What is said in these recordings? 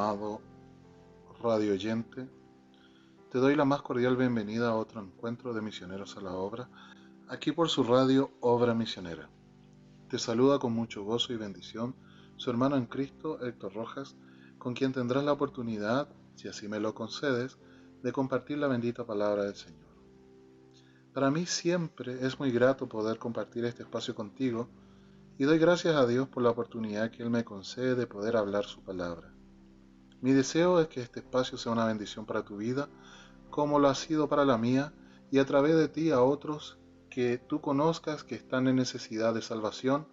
amado radio oyente. Te doy la más cordial bienvenida a otro encuentro de Misioneros a la Obra, aquí por su radio Obra Misionera. Te saluda con mucho gozo y bendición su hermano en Cristo, Héctor Rojas, con quien tendrás la oportunidad, si así me lo concedes, de compartir la bendita palabra del Señor. Para mí siempre es muy grato poder compartir este espacio contigo y doy gracias a Dios por la oportunidad que Él me concede de poder hablar su palabra. Mi deseo es que este espacio sea una bendición para tu vida, como lo ha sido para la mía, y a través de ti a otros que tú conozcas que están en necesidad de salvación,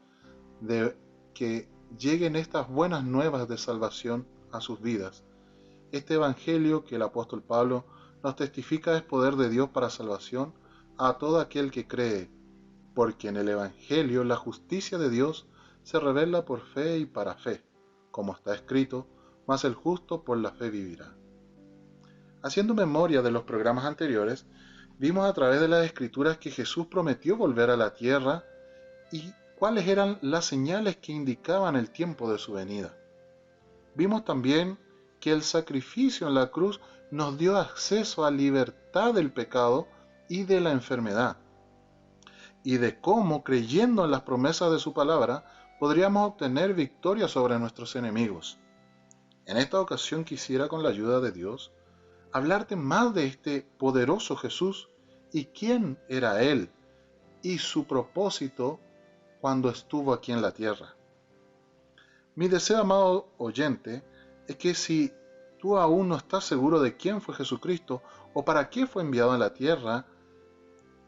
de que lleguen estas buenas nuevas de salvación a sus vidas. Este evangelio que el apóstol Pablo nos testifica es poder de Dios para salvación a todo aquel que cree, porque en el evangelio la justicia de Dios se revela por fe y para fe, como está escrito, mas el justo por la fe vivirá. Haciendo memoria de los programas anteriores, vimos a través de las escrituras que Jesús prometió volver a la tierra y cuáles eran las señales que indicaban el tiempo de su venida. Vimos también que el sacrificio en la cruz nos dio acceso a libertad del pecado y de la enfermedad, y de cómo, creyendo en las promesas de su palabra, podríamos obtener victoria sobre nuestros enemigos. En esta ocasión quisiera, con la ayuda de Dios, hablarte más de este poderoso Jesús y quién era Él y su propósito cuando estuvo aquí en la tierra. Mi deseo, amado oyente, es que si tú aún no estás seguro de quién fue Jesucristo o para qué fue enviado a la tierra,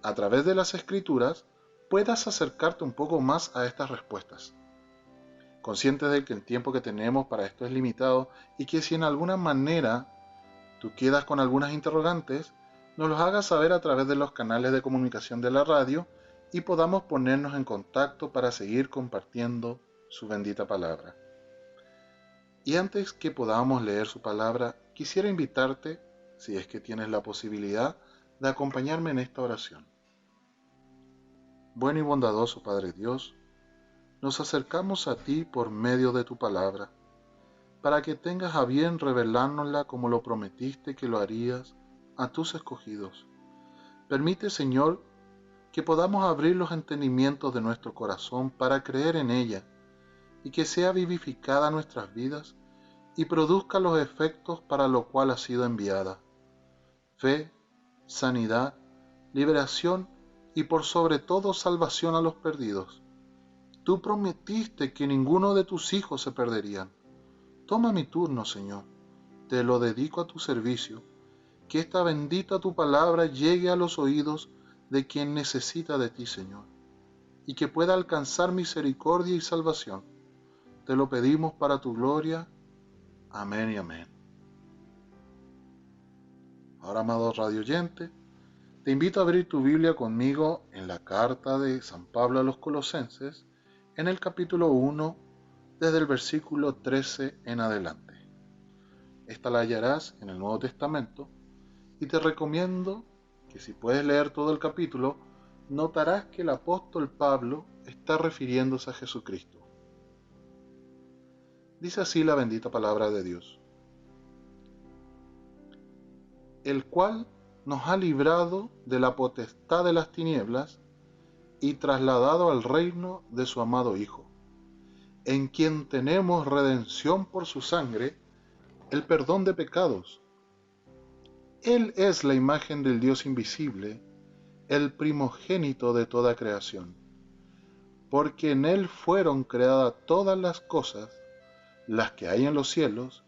a través de las Escrituras, puedas acercarte un poco más a estas respuestas. Conscientes de que el tiempo que tenemos para esto es limitado y que si en alguna manera tú quedas con algunas interrogantes, nos los hagas saber a través de los canales de comunicación de la radio y podamos ponernos en contacto para seguir compartiendo su bendita palabra. Y antes que podamos leer su palabra, quisiera invitarte, si es que tienes la posibilidad, de acompañarme en esta oración. Bueno y bondadoso Padre Dios, nos acercamos a ti por medio de tu palabra, para que tengas a bien revelárnosla como lo prometiste que lo harías a tus escogidos. Permite, Señor, que podamos abrir los entendimientos de nuestro corazón para creer en ella y que sea vivificada nuestras vidas y produzca los efectos para lo cual ha sido enviada: fe, sanidad, liberación y por sobre todo salvación a los perdidos. Tú prometiste que ninguno de tus hijos se perderían. Toma mi turno, Señor, te lo dedico a tu servicio, que esta bendita tu palabra llegue a los oídos de quien necesita de ti, Señor, y que pueda alcanzar misericordia y salvación. Te lo pedimos para tu gloria. Amén y amén. Ahora, amado radio oyente, te invito a abrir tu Biblia conmigo en la carta de San Pablo a los Colosenses, en el capítulo 1, desde el versículo 13 en adelante. Esta la hallarás en el Nuevo Testamento y te recomiendo que si puedes leer todo el capítulo, notarás que el apóstol Pablo está refiriéndose a Jesucristo. Dice así la bendita palabra de Dios: el cual nos ha librado de la potestad de las tinieblas y trasladado al reino de su amado Hijo, en quien tenemos redención por su sangre, el perdón de pecados. Él es la imagen del Dios invisible, el primogénito de toda creación, porque en Él fueron creadas todas las cosas, las que hay en los cielos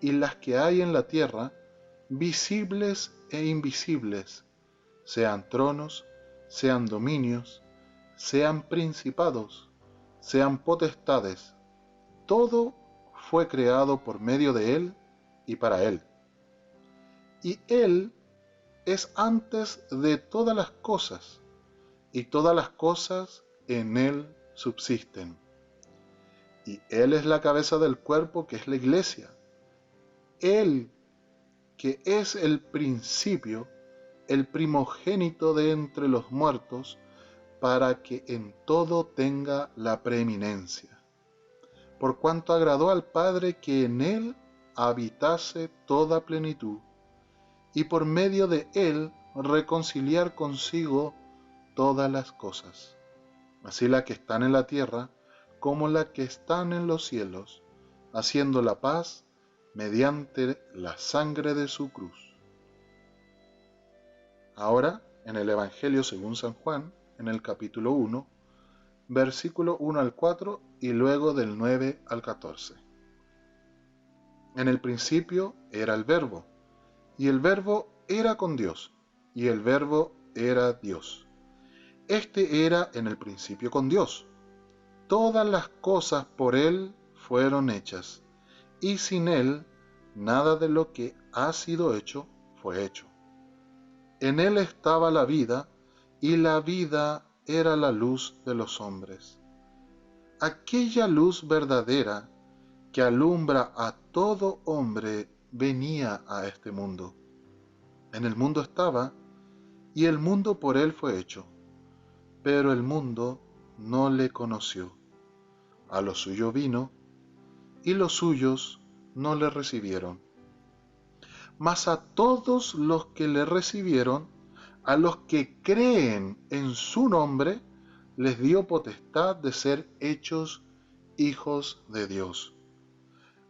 y las que hay en la tierra, visibles e invisibles, sean tronos, sean dominios, sean principados, sean potestades. Todo fue creado por medio de Él y para Él. Y Él es antes de todas las cosas, y todas las cosas en Él subsisten. Y Él es la cabeza del cuerpo, que es la iglesia. Él, que es el principio, el primogénito de entre los muertos, para que en todo tenga la preeminencia. Por cuanto agradó al Padre que en Él habitase toda plenitud, y por medio de él reconciliar consigo todas las cosas, así las que están en la tierra como las que están en los cielos, haciendo la paz mediante la sangre de su cruz. Ahora, en el Evangelio según San Juan, en el capítulo 1, versículo 1 al 4 y luego del 9 al 14. En el principio era el Verbo, y el Verbo era con Dios, y el Verbo era Dios. Este era en el principio con Dios. Todas las cosas por Él fueron hechas, y sin Él nada de lo que ha sido hecho fue hecho. En Él estaba la vida, y la vida era la luz de los hombres. Aquella luz verdadera que alumbra a todo hombre venía a este mundo. En el mundo estaba, y el mundo por Él fue hecho, pero el mundo no le conoció. A lo suyo vino, y los suyos no le recibieron. Mas a todos los que le recibieron, a los que creen en su nombre, les dio potestad de ser hechos hijos de Dios,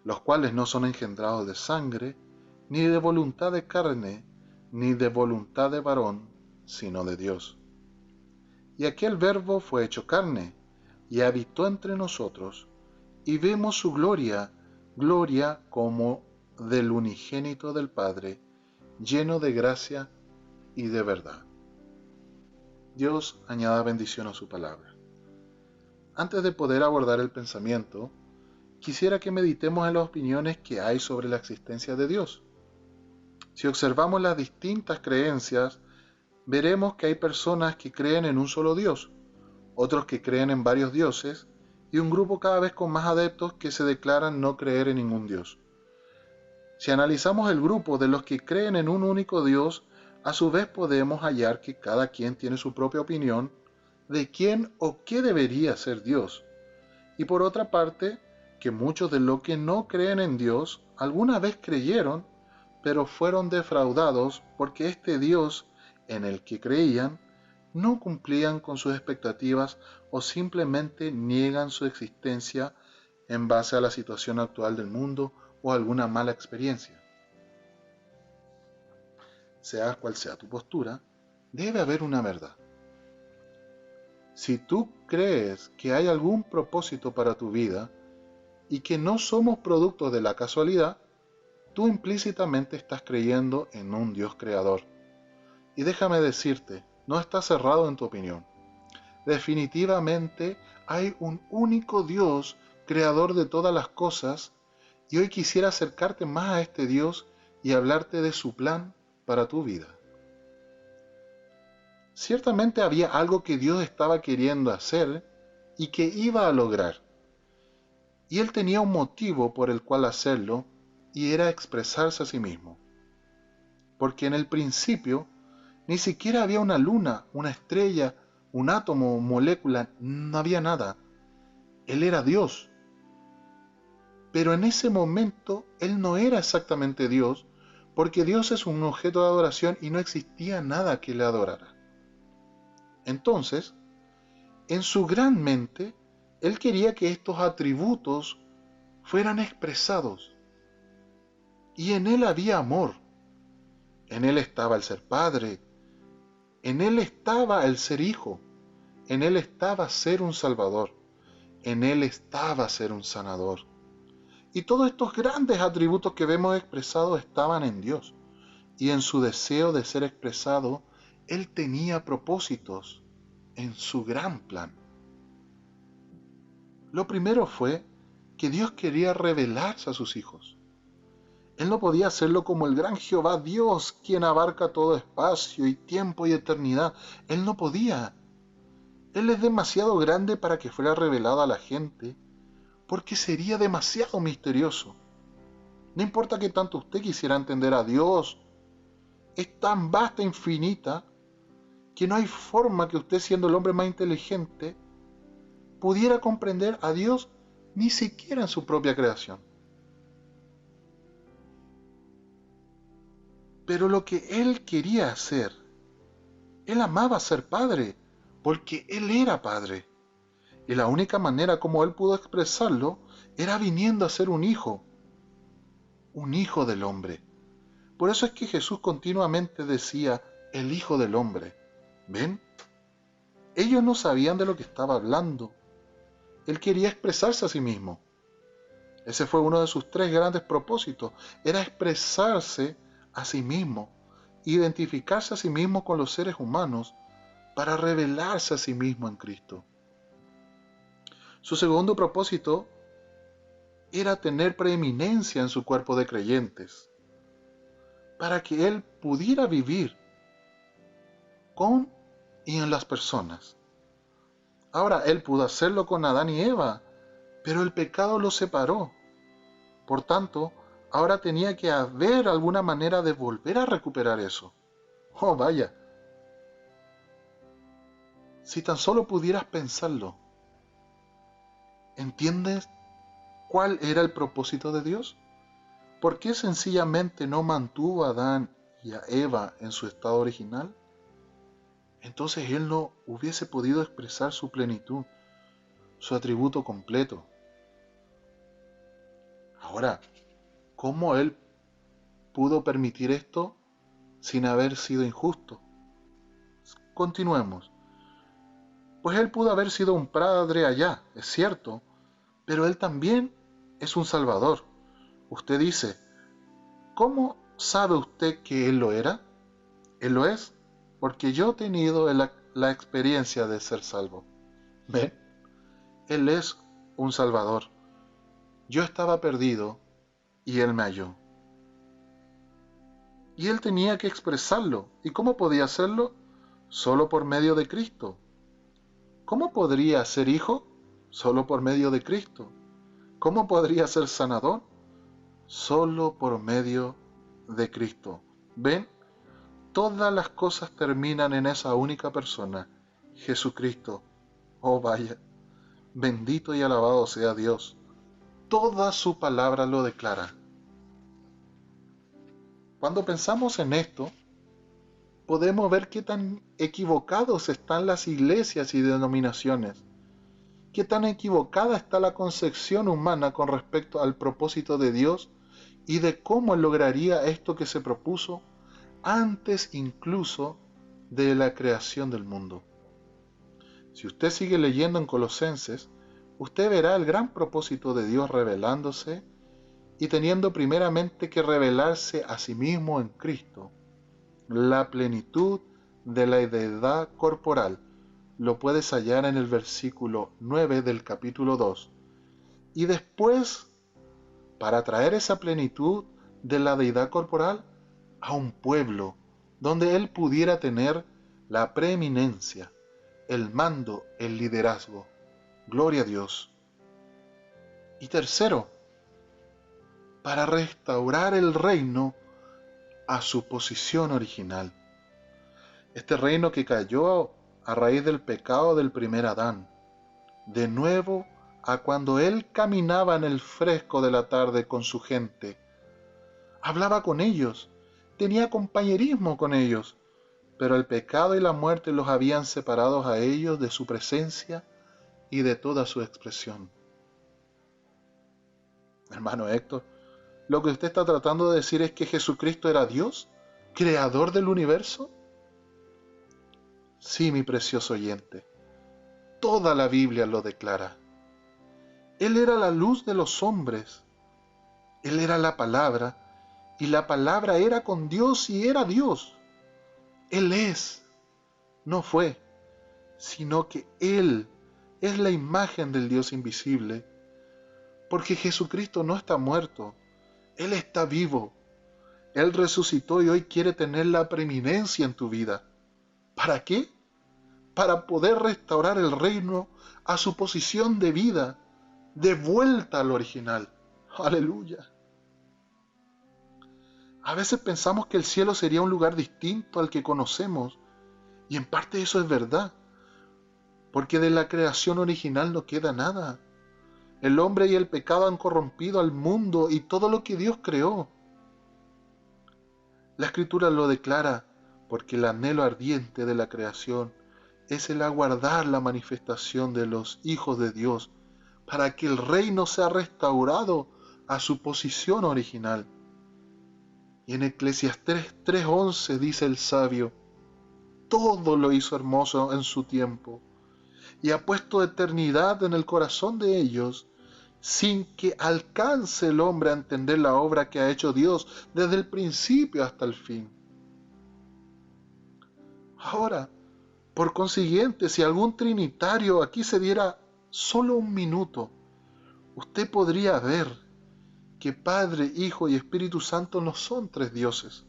los cuales no son engendrados de sangre, ni de voluntad de carne, ni de voluntad de varón, sino de Dios. Y aquel Verbo fue hecho carne, y habitó entre nosotros, y vemos su gloria, gloria como del unigénito del Padre, lleno de gracia y de verdad. Dios añada bendición a su palabra. Antes de poder abordar el pensamiento, quisiera que meditemos en las opiniones que hay sobre la existencia de Dios. Si observamos las distintas creencias, veremos que hay personas que creen en un solo Dios, otros que creen en varios dioses, y un grupo cada vez con más adeptos que se declaran no creer en ningún Dios. Si analizamos el grupo de los que creen en un único Dios, a su vez podemos hallar que cada quien tiene su propia opinión de quién o qué debería ser Dios. Y por otra parte, que muchos de los que no creen en Dios alguna vez creyeron, pero fueron defraudados porque este Dios en el que creían no cumplían con sus expectativas o simplemente niegan su existencia en base a la situación actual del mundo o alguna mala experiencia. Sea cual sea tu postura, debe haber una verdad. Si tú crees que hay algún propósito para tu vida y que no somos productos de la casualidad, tú implícitamente estás creyendo en un Dios creador. Y déjame decirte, no estás cerrado en tu opinión. Definitivamente hay un único Dios creador de todas las cosas, y hoy quisiera acercarte más a este Dios y hablarte de su plan para tu vida. Ciertamente había algo que Dios estaba queriendo hacer y que iba a lograr. Y Él tenía un motivo por el cual hacerlo, y era expresarse a sí mismo. Porque en el principio ni siquiera había una luna, una estrella, un átomo, molécula, no había nada. Él era Dios. Pero en ese momento Él no era exactamente Dios, porque Dios es un objeto de adoración y no existía nada que le adorara. Entonces, en su gran mente, Él quería que estos atributos fueran expresados. Y en Él había amor. En Él estaba el ser Padre. En Él estaba el ser Hijo. En Él estaba ser un Salvador. En Él estaba ser un sanador. Y todos estos grandes atributos que vemos expresados estaban en Dios. Y en su deseo de ser expresado, Él tenía propósitos en su gran plan. Lo primero fue que Dios quería revelarse a sus hijos. Él no podía hacerlo como el gran Jehová Dios, quien abarca todo espacio y tiempo y eternidad. Él no podía. Él es demasiado grande para que fuera revelado a la gente, porque sería demasiado misterioso. No importa que tanto usted quisiera entender a Dios, es tan vasta e infinita que no hay forma que usted, siendo el hombre más inteligente, pudiera comprender a Dios ni siquiera en su propia creación. Pero lo que él quería hacer, él amaba ser padre, porque él era padre. Y la única manera como él pudo expresarlo era viniendo a ser un hijo del hombre. Por eso es que Jesús continuamente decía, el Hijo del Hombre. ¿Ven? Ellos no sabían de lo que estaba hablando. Él quería expresarse a sí mismo. Ese fue uno de sus 3 grandes propósitos. Era expresarse a sí mismo, identificarse a sí mismo con los seres humanos para revelarse a sí mismo en Cristo. Su segundo propósito era tener preeminencia en su cuerpo de creyentes, para que él pudiera vivir con y en las personas. Ahora, él pudo hacerlo con Adán y Eva, pero el pecado los separó. Por tanto, ahora tenía que haber alguna manera de volver a recuperar eso. Oh, vaya. Si tan solo pudieras pensarlo, ¿entiendes cuál era el propósito de Dios? ¿Por qué sencillamente no mantuvo a Adán y a Eva en su estado original? Entonces él no hubiese podido expresar su plenitud, su atributo completo. Ahora, ¿cómo él pudo permitir esto sin haber sido injusto? Continuemos. Pues él pudo haber sido un padre allá, es cierto, pero él también es un salvador. Usted dice, ¿cómo sabe usted que él lo era? Él lo es, porque yo he tenido la experiencia de ser salvo. ¿Ven? Él es un salvador. Yo estaba perdido y él me halló. Y él tenía que expresarlo. ¿Y cómo podía hacerlo? Solo por medio de Cristo. ¿Cómo podría ser hijo? Solo por medio de Cristo. ¿Cómo podría ser sanador? Solo por medio de Cristo. ¿Ven? Todas las cosas terminan en esa única persona, Jesucristo. Oh, vaya, bendito y alabado sea Dios. Toda su palabra lo declara. Cuando pensamos en esto, podemos ver qué tan equivocados están las iglesias y denominaciones. Qué tan equivocada está la concepción humana con respecto al propósito de Dios y de cómo Él lograría esto que se propuso antes incluso de la creación del mundo. Si usted sigue leyendo en Colosenses, usted verá el gran propósito de Dios revelándose y teniendo primeramente que revelarse a sí mismo en Cristo, la plenitud de la deidad corporal. Lo puedes hallar en el versículo 9 del capítulo 2. Y después, para traer esa plenitud de la deidad corporal a un pueblo donde él pudiera tener la preeminencia, el mando, el liderazgo. Gloria a Dios. Y tercero, para restaurar el reino a su posición original. Este reino que cayó a raíz del pecado del primer Adán, de nuevo a cuando él caminaba en el fresco de la tarde con su gente, hablaba con ellos, tenía compañerismo con ellos, pero el pecado y la muerte los habían separado a ellos de su presencia y de toda su expresión. Hermano Héctor, lo que usted está tratando de decir es que Jesucristo era Dios, creador del universo. Sí, mi precioso oyente, toda la Biblia lo declara. Él era la luz de los hombres, Él era la palabra, y la palabra era con Dios y era Dios. Él es, no fue, sino que Él es la imagen del Dios invisible, porque Jesucristo no está muerto, Él está vivo, Él resucitó y hoy quiere tener la preeminencia en tu vida. ¿Para qué? Para poder restaurar el reino a su posición de vida, de vuelta al original. Aleluya. A veces pensamos que el cielo sería un lugar distinto al que conocemos, y en parte eso es verdad, porque de la creación original no queda nada. El hombre y el pecado han corrompido al mundo y todo lo que Dios creó. La Escritura lo declara, porque el anhelo ardiente de la creación es el aguardar la manifestación de los hijos de Dios, para que el reino sea restaurado a su posición original. Y en Eclesiastés 3:11 dice el sabio: todo lo hizo hermoso en su tiempo, y ha puesto eternidad en el corazón de ellos, sin que alcance el hombre a entender la obra que ha hecho Dios desde el principio hasta el fin. Ahora, por consiguiente, si algún trinitario aquí se diera solo un minuto, usted podría ver que Padre, Hijo y Espíritu Santo no son tres dioses.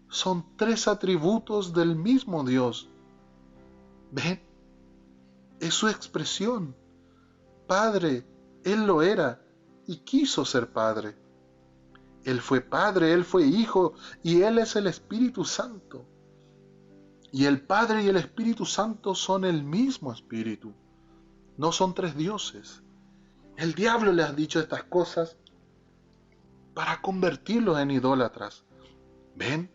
Son tres atributos del mismo Dios. ¿Ven? Es su expresión. Padre, Él lo era y quiso ser Padre. Él fue Padre, Él fue Hijo y Él es el Espíritu Santo. Y el Padre y el Espíritu Santo son el mismo Espíritu. No son tres dioses. El diablo les ha dicho estas cosas para convertirlos en idólatras. ¿Ven?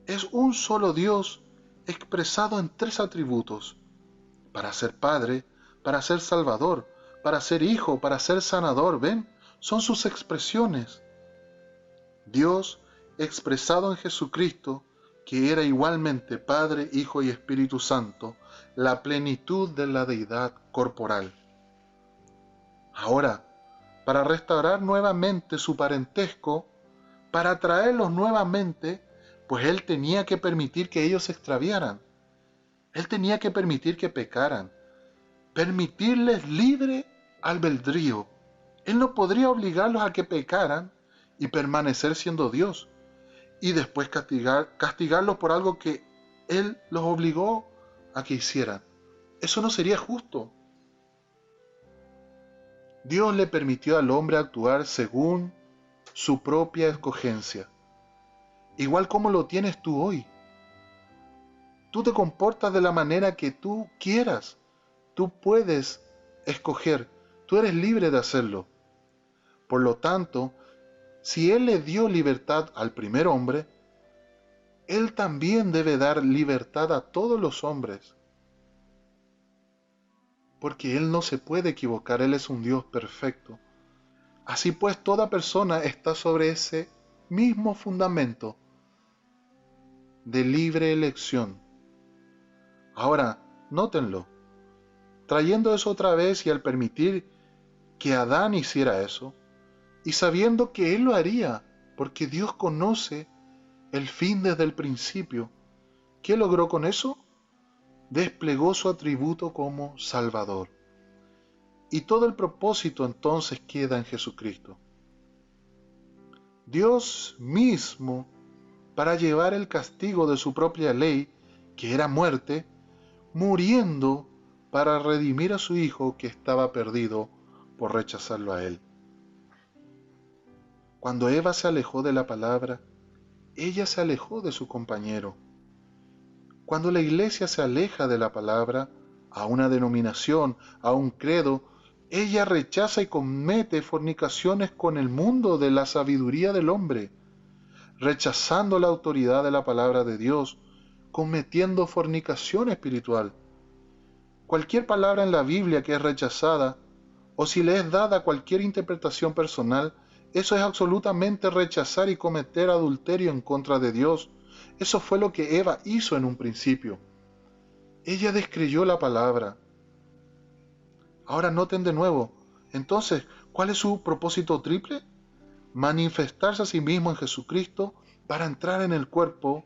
Es un solo Dios expresado en tres atributos: para ser Padre, para ser Salvador, para ser Hijo, para ser Sanador. ¿Ven? Son sus expresiones. Dios expresado en Jesucristo, que era igualmente Padre, Hijo y Espíritu Santo, la plenitud de la deidad corporal. Ahora, para restaurar nuevamente su parentesco, para traerlos nuevamente, pues Él tenía que permitir que ellos se extraviaran. Él tenía que permitir que pecaran, permitirles libre albedrío. Él no podría obligarlos a que pecaran y permanecer siendo Dios, y después castigarlos por algo que Él los obligó a que hicieran. Eso no sería justo. Dios le permitió al hombre actuar según su propia escogencia, igual como lo tienes tú hoy. Tú te comportas de la manera que tú quieras. Tú puedes escoger. Tú eres libre de hacerlo. Por lo tanto, si Él le dio libertad al primer hombre, Él también debe dar libertad a todos los hombres. Porque Él no se puede equivocar, Él es un Dios perfecto. Así pues, toda persona está sobre ese mismo fundamento de libre elección. Ahora, nótenlo. Trayendo eso otra vez y al permitir que Adán hiciera eso, y sabiendo que él lo haría, porque Dios conoce el fin desde el principio, ¿qué logró con eso? Desplegó su atributo como Salvador. Y todo el propósito entonces queda en Jesucristo. Dios mismo, para llevar el castigo de su propia ley, que era muerte, muriendo para redimir a su Hijo que estaba perdido por rechazarlo a Él. Cuando Eva se alejó de la palabra, ella se alejó de su compañero. Cuando la iglesia se aleja de la palabra, a una denominación, a un credo, ella rechaza y comete fornicaciones con el mundo de la sabiduría del hombre, rechazando la autoridad de la palabra de Dios, cometiendo fornicación espiritual. Cualquier palabra en la Biblia que es rechazada, o si le es dada cualquier interpretación personal, eso es absolutamente rechazar y cometer adulterio en contra de Dios. Eso fue lo que Eva hizo en un principio. Ella descreyó la palabra. Ahora noten de nuevo, entonces, ¿cuál es su propósito triple? Manifestarse a sí mismo en Jesucristo para entrar en el cuerpo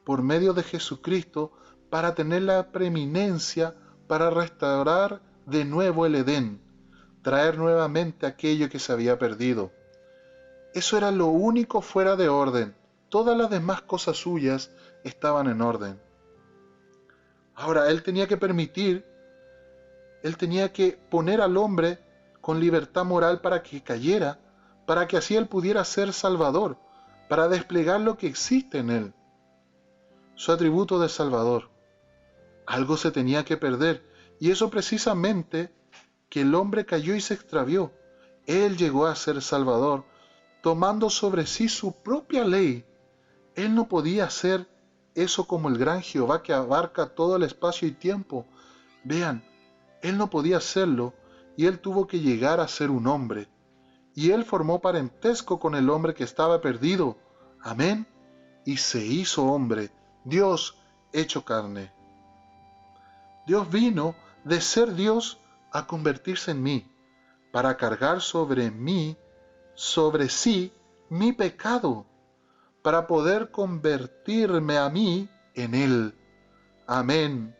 por medio de Jesucristo, para tener la preeminencia, para restaurar de nuevo el Edén, traer nuevamente aquello que se había perdido. Eso era lo único fuera de orden. Todas las demás cosas suyas estaban en orden. Ahora, Él tenía que poner al hombre con libertad moral para que cayera, para que así Él pudiera ser Salvador, para desplegar lo que existe en Él. Su atributo de Salvador. Algo se tenía que perder, y eso precisamente que el hombre cayó y se extravió. Él llegó a ser Salvador, tomando sobre sí su propia ley. Él no podía hacer eso como el gran Jehová que abarca todo el espacio y tiempo. Vean, él no podía hacerlo y él tuvo que llegar a ser un hombre. Y él formó parentesco con el hombre que estaba perdido. Amén. Y se hizo hombre, Dios hecho carne. Dios vino de ser Dios a convertirse en mí, para cargar sobre mí, sobre sí, mi pecado, para poder convertirme a mí en Él. Amén.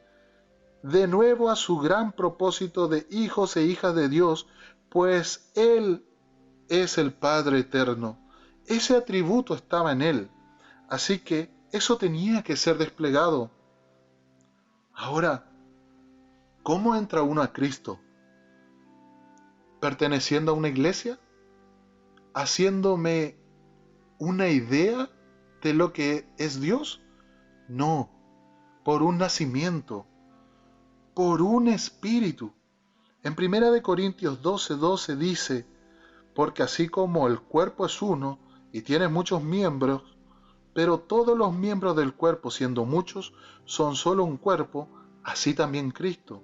De nuevo a su gran propósito de hijos e hijas de Dios, pues Él es el Padre eterno. Ese atributo estaba en Él, así que eso tenía que ser desplegado. Ahora, ¿cómo entra uno a Cristo? ¿Perteneciendo a una iglesia? ¿Haciéndome una idea de lo que es Dios? No, por un nacimiento, por un espíritu. En 1 Corintios 12:12 dice, porque así como el cuerpo es uno y tiene muchos miembros, pero todos los miembros del cuerpo, siendo muchos, son solo un cuerpo, así también Cristo.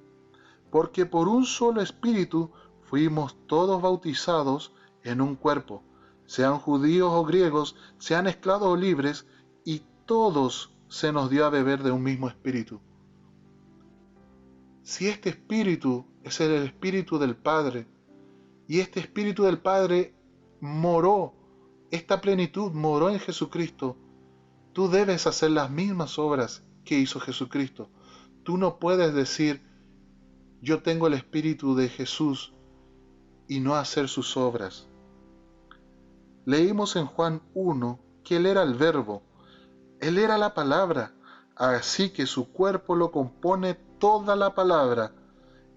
Porque por un solo espíritu fuimos todos bautizados en un cuerpo, sean judíos o griegos, sean esclavos o libres, y todos se nos dio a beber de un mismo espíritu. Si este espíritu es el espíritu del Padre, y este espíritu del Padre moró, esta plenitud moró en Jesucristo, tú debes hacer las mismas obras que hizo Jesucristo. Tú no puedes decir, yo tengo el espíritu de Jesús y no hacer sus obras. Leímos en Juan 1 que Él era el Verbo, Él era la palabra, así que su cuerpo lo compone toda la palabra.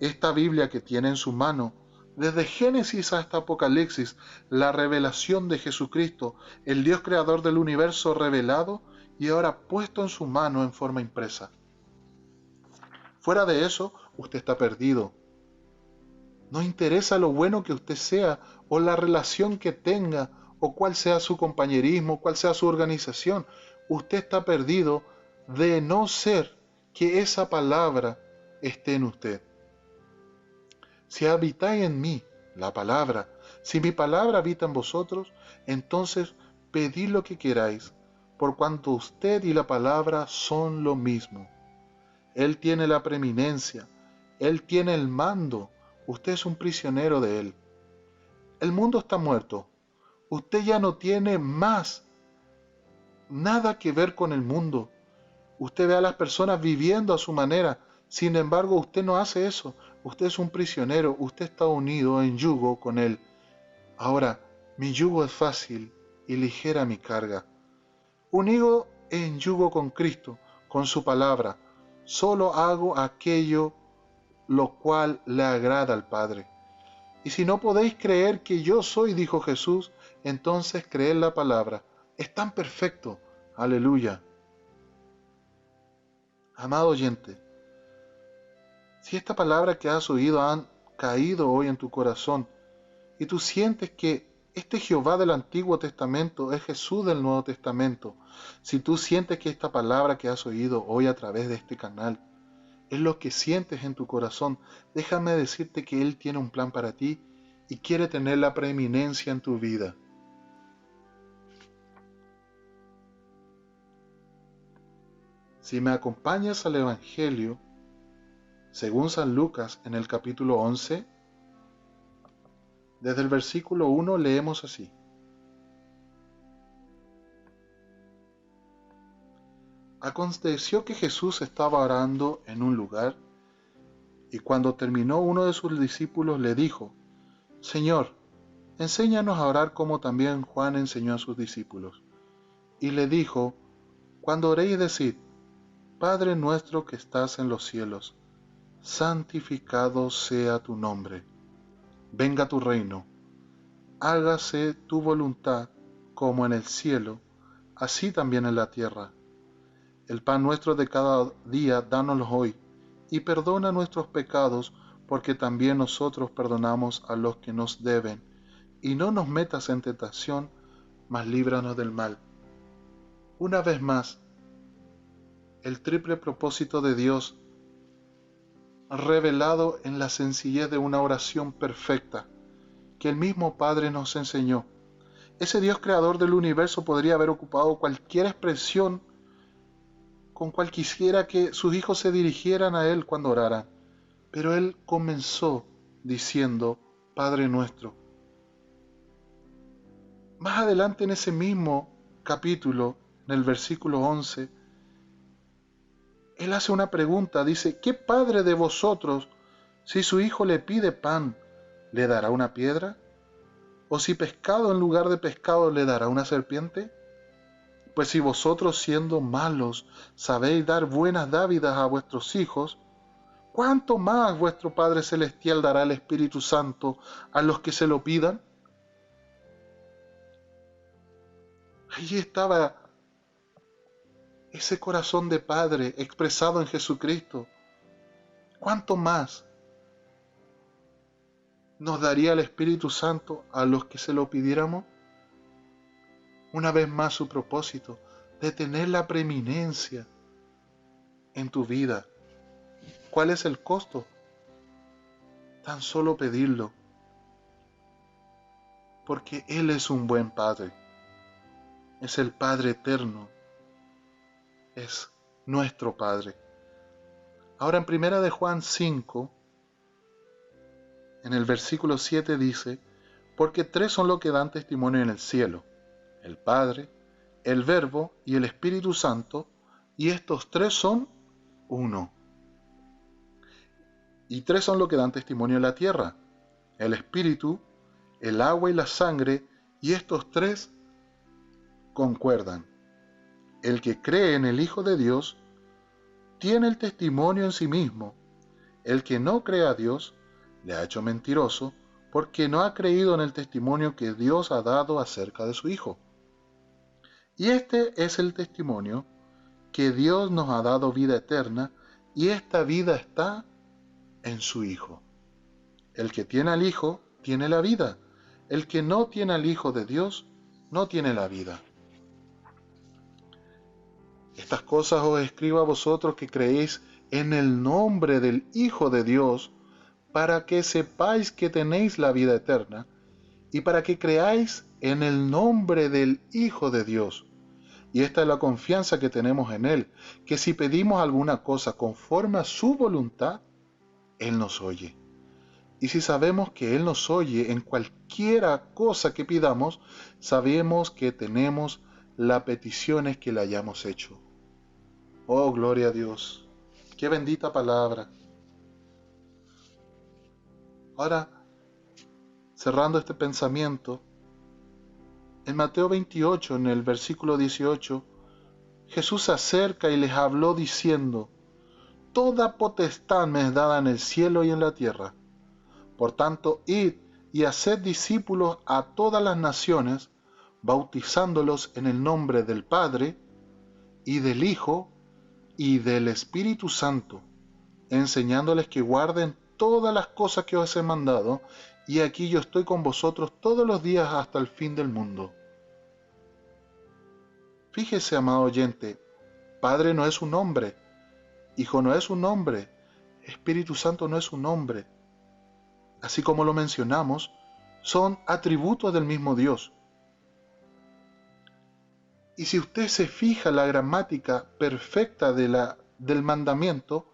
Esta Biblia que tiene en su mano, desde Génesis hasta Apocalipsis, la revelación de Jesucristo, el Dios creador del universo revelado y ahora puesto en su mano en forma impresa. Fuera de eso, usted está perdido. No interesa lo bueno que usted sea o la relación que tenga o cuál sea su compañerismo, cuál sea su organización. Usted está perdido de no ser que esa palabra esté en usted. Si habitáis en mí la palabra, si mi palabra habita en vosotros, entonces pedid lo que queráis, por cuanto usted y la palabra son lo mismo. Él tiene la preeminencia, Él tiene el mando, usted es un prisionero de Él. El mundo está muerto, usted ya no tiene más nada que ver con el mundo. Usted ve a las personas viviendo a su manera, sin embargo usted no hace eso, usted es un prisionero, usted está unido en yugo con Él. Ahora, mi yugo es fácil y ligera mi carga. Unido en yugo con Cristo, con su palabra, solo hago aquello lo cual le agrada al Padre. Y si no podéis creer que yo soy, dijo Jesús, entonces creed la palabra. Es tan perfecto. Aleluya. Amado oyente, si esta palabra que has oído han caído hoy en tu corazón y tú sientes que este Jehová del Antiguo Testamento es Jesús del Nuevo Testamento, si tú sientes que esta palabra que has oído hoy a través de este canal es lo que sientes en tu corazón, déjame decirte que Él tiene un plan para ti y quiere tener la preeminencia en tu vida. Si me acompañas al Evangelio, según San Lucas en el capítulo 11, desde el versículo 1 leemos así. Aconteció que Jesús estaba orando en un lugar, y cuando terminó uno de sus discípulos le dijo, Señor, enséñanos a orar como también Juan enseñó a sus discípulos. Y le dijo, cuando oréis decid, Padre nuestro que estás en los cielos, santificado sea tu nombre. Venga tu reino. Hágase tu voluntad como en el cielo, así también en la tierra. El pan nuestro de cada día, dánoslo hoy, y perdona nuestros pecados, porque también nosotros perdonamos a los que nos deben, y no nos metas en tentación, mas líbranos del mal. Una vez más, el triple propósito de Dios revelado en la sencillez de una oración perfecta que el mismo Padre nos enseñó. Ese Dios creador del universo podría haber ocupado cualquier expresión con cual quisiera que sus hijos se dirigieran a Él cuando oraran, pero Él comenzó diciendo, Padre nuestro. Más adelante en ese mismo capítulo, en el versículo 11, Él hace una pregunta, dice, ¿qué padre de vosotros, si su hijo le pide pan, le dará una piedra? ¿O si pescado en lugar de pescado le dará una serpiente? Pues si vosotros siendo malos sabéis dar buenas dávidas a vuestros hijos, ¿cuánto más vuestro Padre Celestial dará el Espíritu Santo a los que se lo pidan? Allí estaba ese corazón de Padre expresado en Jesucristo. ¿Cuánto más nos daría el Espíritu Santo a los que se lo pidiéramos? Una vez más su propósito de tener la preeminencia en tu vida. ¿Cuál es el costo? Tan solo pedirlo. Porque Él es un buen Padre. Es el Padre eterno. Es nuestro Padre. Ahora en 1 de Juan 5, en el versículo 7 dice, porque tres son los que dan testimonio en el cielo, el Padre, el Verbo y el Espíritu Santo, y estos tres son uno. Y tres son los que dan testimonio en la tierra, el Espíritu, el agua y la sangre, y estos tres concuerdan. El que cree en el Hijo de Dios tiene el testimonio en sí mismo. El que no cree a Dios le ha hecho mentiroso, porque no ha creído en el testimonio que Dios ha dado acerca de su Hijo. Y este es el testimonio, que Dios nos ha dado vida eterna, y esta vida está en su Hijo. El que tiene al Hijo tiene la vida. El que no tiene al Hijo de Dios no tiene la vida. Estas cosas os escribo a vosotros que creéis en el nombre del Hijo de Dios, para que sepáis que tenéis la vida eterna, y para que creáis en el nombre del Hijo de Dios. Y esta es la confianza que tenemos en Él, que si pedimos alguna cosa conforme a su voluntad, Él nos oye. Y si sabemos que Él nos oye en cualquiera cosa que pidamos, sabemos que tenemos las peticiones que le hayamos hecho. Oh, gloria a Dios. Qué bendita palabra. Ahora, cerrando este pensamiento, en Mateo 28, en el versículo 18, Jesús se acerca y les habló diciendo, toda potestad me es dada en el cielo y en la tierra. Por tanto, id y haced discípulos a todas las naciones, bautizándolos en el nombre del Padre, y del Hijo, y del Espíritu Santo, enseñándoles que guarden todas las cosas que os he mandado, y aquí yo estoy con vosotros todos los días hasta el fin del mundo. Fíjese, amado oyente, Padre no es un nombre, Hijo no es un nombre, Espíritu Santo no es un nombre. Así como lo mencionamos, son atributos del mismo Dios. Y si usted se fija la gramática perfecta del mandamiento,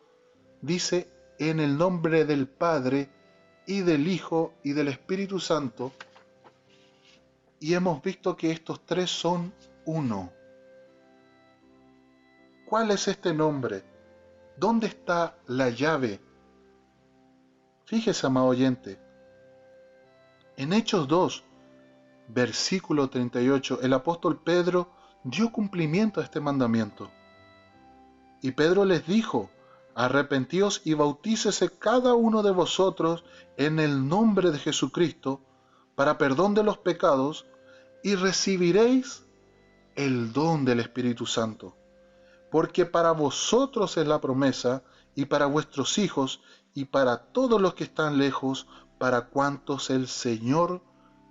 dice en el nombre del Padre y del Hijo y del Espíritu Santo, y hemos visto que estos tres son uno. ¿Cuál es este nombre? ¿Dónde está la llave? Fíjese, amado oyente, en Hechos 2, versículo 38, el apóstol Pedro dio cumplimiento a este mandamiento. Y Pedro les dijo, arrepentíos y bautícese cada uno de vosotros en el nombre de Jesucristo para perdón de los pecados, y recibiréis el don del Espíritu Santo. Porque para vosotros es la promesa, y para vuestros hijos, y para todos los que están lejos, para cuantos el Señor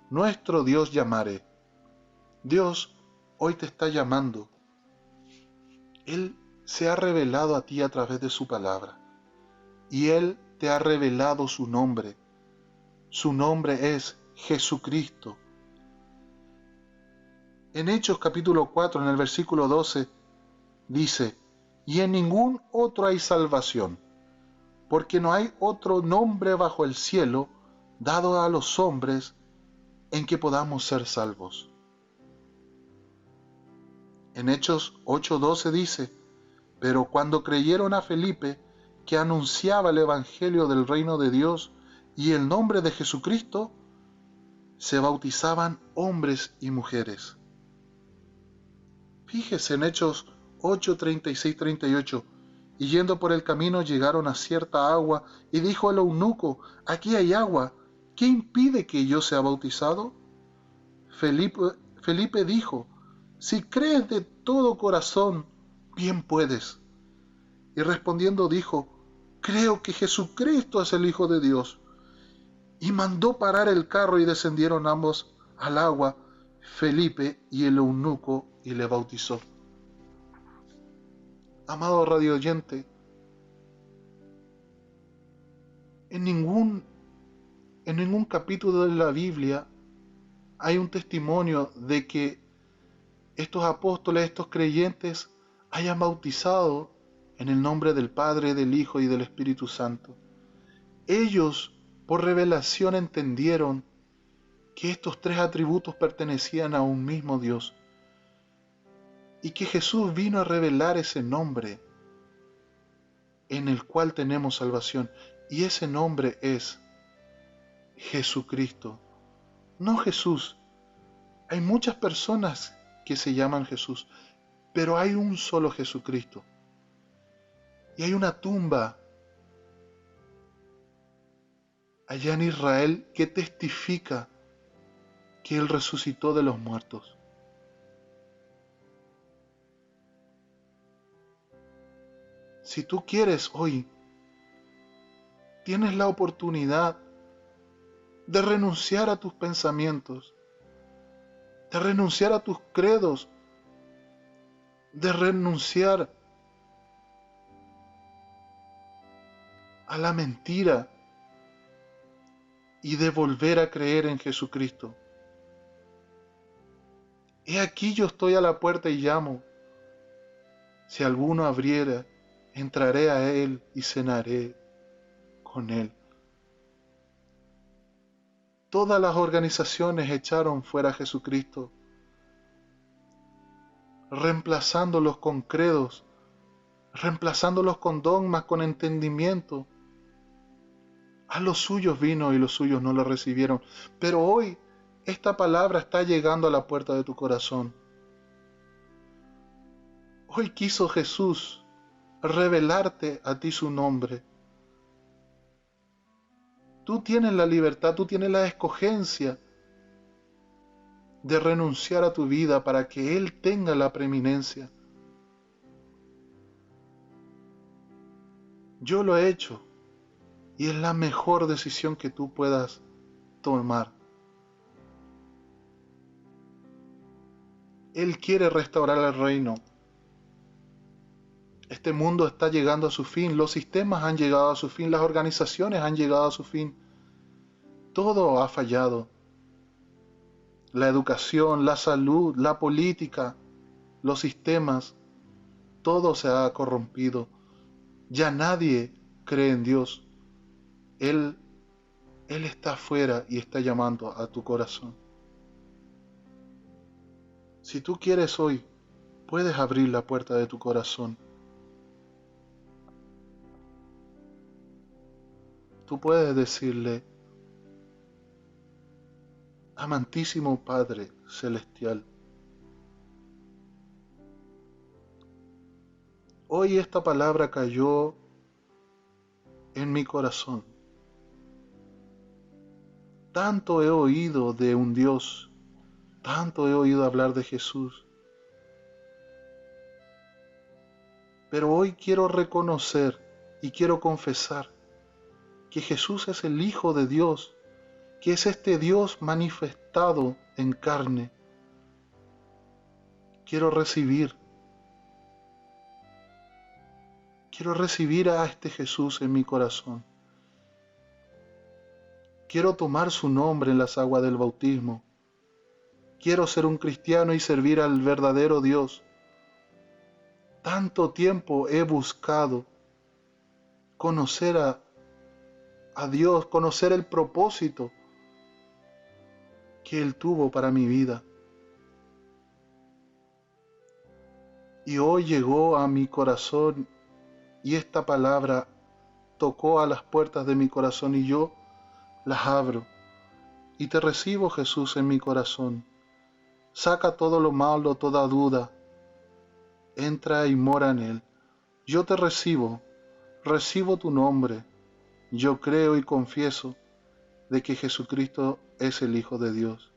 nuestro Dios llamare. Dios hoy te está llamando. Él se ha revelado a ti a través de su palabra. Y Él te ha revelado su nombre. Su nombre es Jesucristo. En Hechos capítulo 4, en el versículo 12, dice: y en ningún otro hay salvación, porque no hay otro nombre bajo el cielo dado a los hombres en que podamos ser salvos. En Hechos 8:12 dice: pero cuando creyeron a Felipe, que anunciaba el evangelio del reino de Dios y el nombre de Jesucristo, se bautizaban hombres y mujeres. Fíjese en Hechos 8, 36, 38. Y yendo por el camino llegaron a cierta agua, y dijo el eunuco: aquí hay agua, ¿qué impide que yo sea bautizado? Felipe dijo: si crees de todo corazón, bien puedes. Y respondiendo dijo: creo que Jesucristo es el Hijo de Dios. Y mandó parar el carro y descendieron ambos al agua, Felipe y el eunuco, y le bautizó. Amado radio oyente, en ningún capítulo de la Biblia hay un testimonio de que estos apóstoles, estos creyentes, hayan bautizado en el nombre del Padre, del Hijo y del Espíritu Santo. Ellos, por revelación, entendieron que estos tres atributos pertenecían a un mismo Dios y que Jesús vino a revelar ese nombre en el cual tenemos salvación, y ese nombre es Jesucristo, no Jesús. Hay muchas personas que se llaman Jesús, pero hay un solo Jesucristo. Y hay una tumba allá en Israel que testifica que Él resucitó de los muertos. Si tú quieres hoy, tienes la oportunidad de renunciar a tus pensamientos, de renunciar a tus credos, de renunciar a la mentira y de volver a creer en Jesucristo. He aquí yo estoy a la puerta y llamo. Si alguno abriera, entraré a Él y cenaré con Él. Todas las organizaciones echaron fuera a Jesucristo, reemplazándolos con credos, reemplazándolos con dogmas, con entendimiento. A los suyos vino y los suyos no lo recibieron. Pero hoy esta palabra está llegando a la puerta de tu corazón. Hoy quiso Jesús revelarte a ti su nombre. Tú tienes la libertad, tú tienes la escogencia de renunciar a tu vida para que Él tenga la preeminencia. Yo lo he hecho y es la mejor decisión que tú puedas tomar. Él quiere restaurar el reino. Este mundo está llegando a su fin, los sistemas han llegado a su fin, las organizaciones han llegado a su fin. Todo ha fallado. La educación, la salud, la política, los sistemas, todo se ha corrompido. Ya nadie cree en Dios. Él está afuera y está llamando a tu corazón. Si tú quieres hoy, puedes abrir la puerta de tu corazón. Tú puedes decirle: amantísimo Padre Celestial, hoy esta palabra cayó en mi corazón. Tanto he oído de un Dios, tanto he oído hablar de Jesús, pero hoy quiero reconocer y quiero confesar que Jesús es el Hijo de Dios, que es este Dios manifestado en carne, quiero recibir a este Jesús en mi corazón. Quiero tomar su nombre en las aguas del bautismo. Quiero ser un cristiano y servir al verdadero Dios. Tanto tiempo he buscado conocer a Dios, conocer el propósito que Él tuvo para mi vida. Y hoy llegó a mi corazón y esta palabra tocó a las puertas de mi corazón y yo las abro. Y te recibo, Jesús, en mi corazón. Saca todo lo malo, toda duda. Entra y mora en él. Yo te recibo tu nombre. Yo creo y confieso de que Jesucristo es el Hijo de Dios.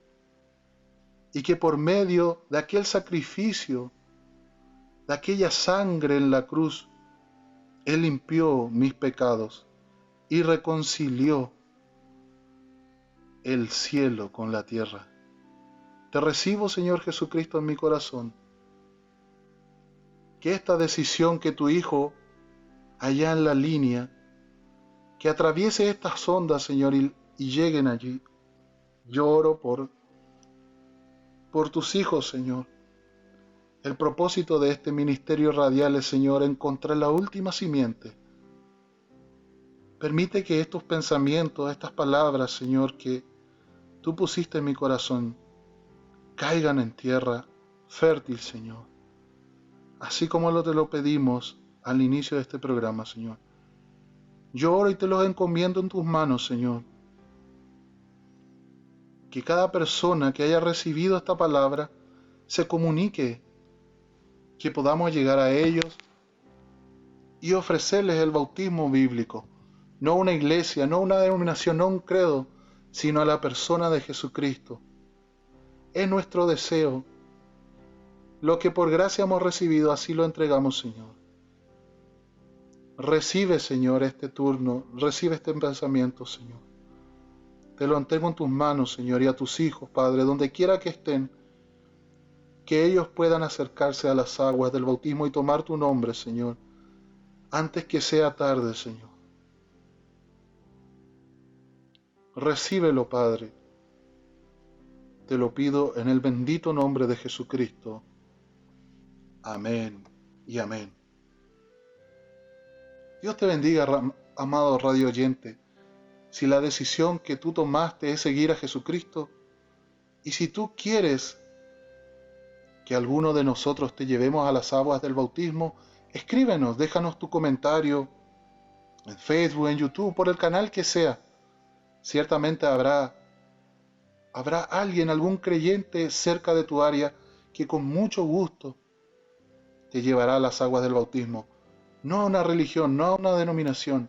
Y que por medio de aquel sacrificio, de aquella sangre en la cruz, Él limpió mis pecados y reconcilió el cielo con la tierra. Te recibo, Señor Jesucristo, en mi corazón. Que esta decisión que tu Hijo, allá en la línea, que atraviese estas ondas, Señor, y lleguen allí. Yo oro por tus hijos, Señor. El propósito de este ministerio radial es, Señor, encontrar la última simiente. Permite que estos pensamientos, estas palabras, Señor, que tú pusiste en mi corazón, caigan en tierra fértil, Señor. Así como te lo pedimos al inicio de este programa, Señor. Yo oro y te los encomiendo en tus manos, Señor. Que cada persona que haya recibido esta palabra se comunique, que podamos llegar a ellos y ofrecerles el bautismo bíblico. No una iglesia, no una denominación, no un credo, sino a la persona de Jesucristo. Es nuestro deseo. Lo que por gracia hemos recibido, así lo entregamos, Señor. Recibe, Señor, este turno, recibe este pensamiento, Señor. Te lo entrego en tus manos, Señor, y a tus hijos, Padre, donde quiera que estén, que ellos puedan acercarse a las aguas del bautismo y tomar tu nombre, Señor, antes que sea tarde, Señor. Recíbelo, Padre. Te lo pido en el bendito nombre de Jesucristo. Amén y amén. Dios te bendiga, amado radio oyente. Si la decisión que tú tomaste es seguir a Jesucristo, y si tú quieres que alguno de nosotros te llevemos a las aguas del bautismo, escríbenos, déjanos tu comentario en Facebook, en YouTube, por el canal que sea. Ciertamente habrá alguien, algún creyente cerca de tu área que con mucho gusto te llevará a las aguas del bautismo. No a una religión, no a una denominación,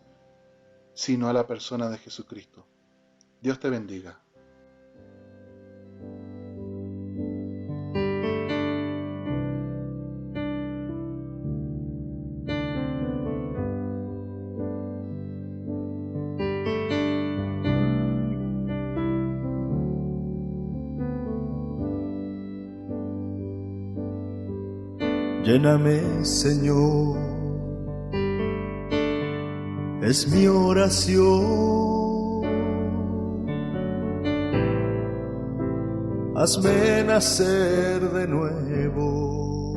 sino a la persona de Jesucristo. Dios te bendiga. Lléname, Señor, es mi oración. Hazme nacer de nuevo,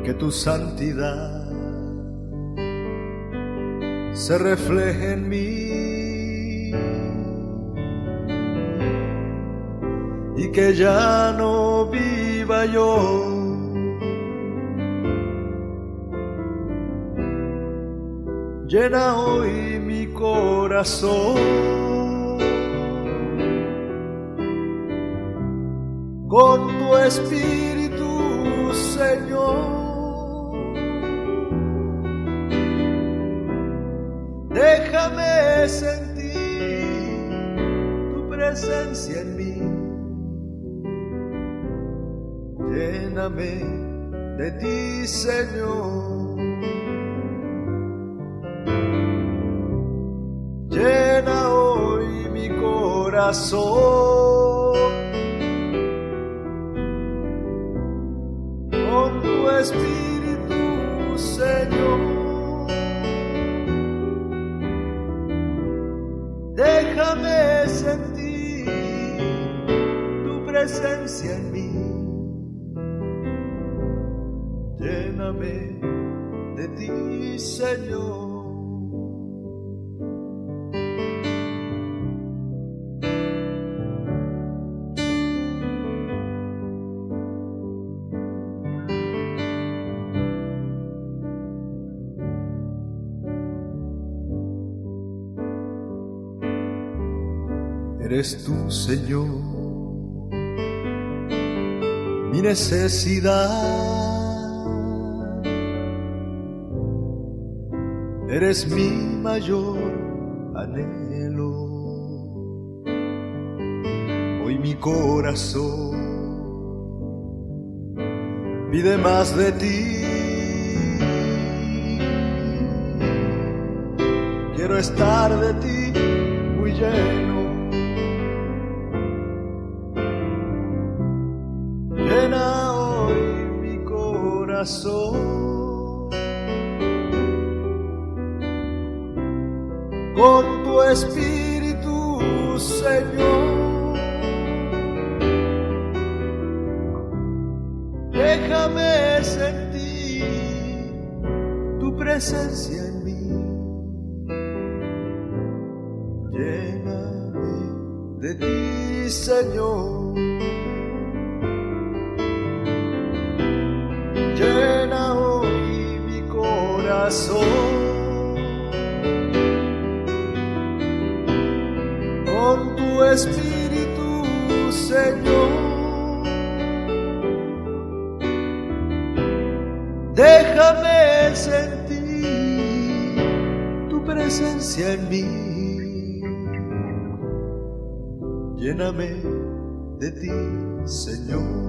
que tu santidad se refleje en mí y que ya no viva yo, llena hoy mi corazón con tu Espíritu, Señor. Déjame sentir tu presencia en mí. Lléname de ti, Señor. Llena hoy mi corazón presencia en mí. Lléname de ti, Señor. Eres tú, Señor, mi necesidad. Eres mi mayor anhelo. Hoy mi corazón pide más de ti. Quiero estar de ti muy lleno. Llena hoy mi corazón con tu Espíritu, Señor. Déjame sentir tu presencia en mí. Lléname de ti, Señor. Llena hoy mi corazón con tu Espíritu, Señor. Déjame sentir tu presencia en mí. Lléname de ti, Señor.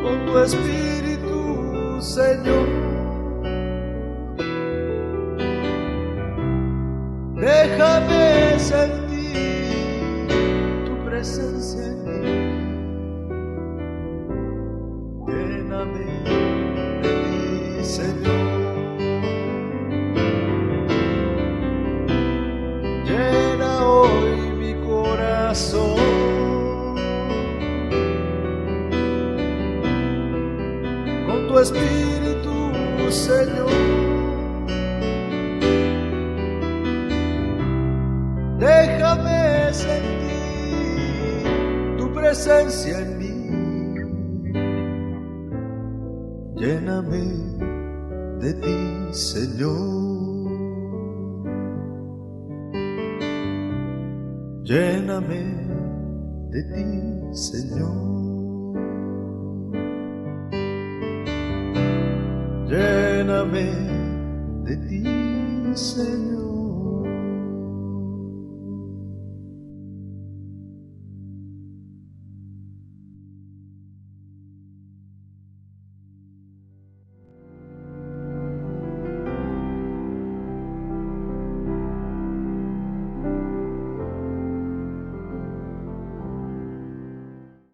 Con tu Espíritu, Señor. Déjame sentir tu presencia en mí. Lléname de ti, Señor. Llena hoy mi corazón con tu Espíritu, Señor. Déjame sentir tu presencia en mí. Lléname de ti, Señor. Lléname de ti, Señor. Lléname de ti, Señor.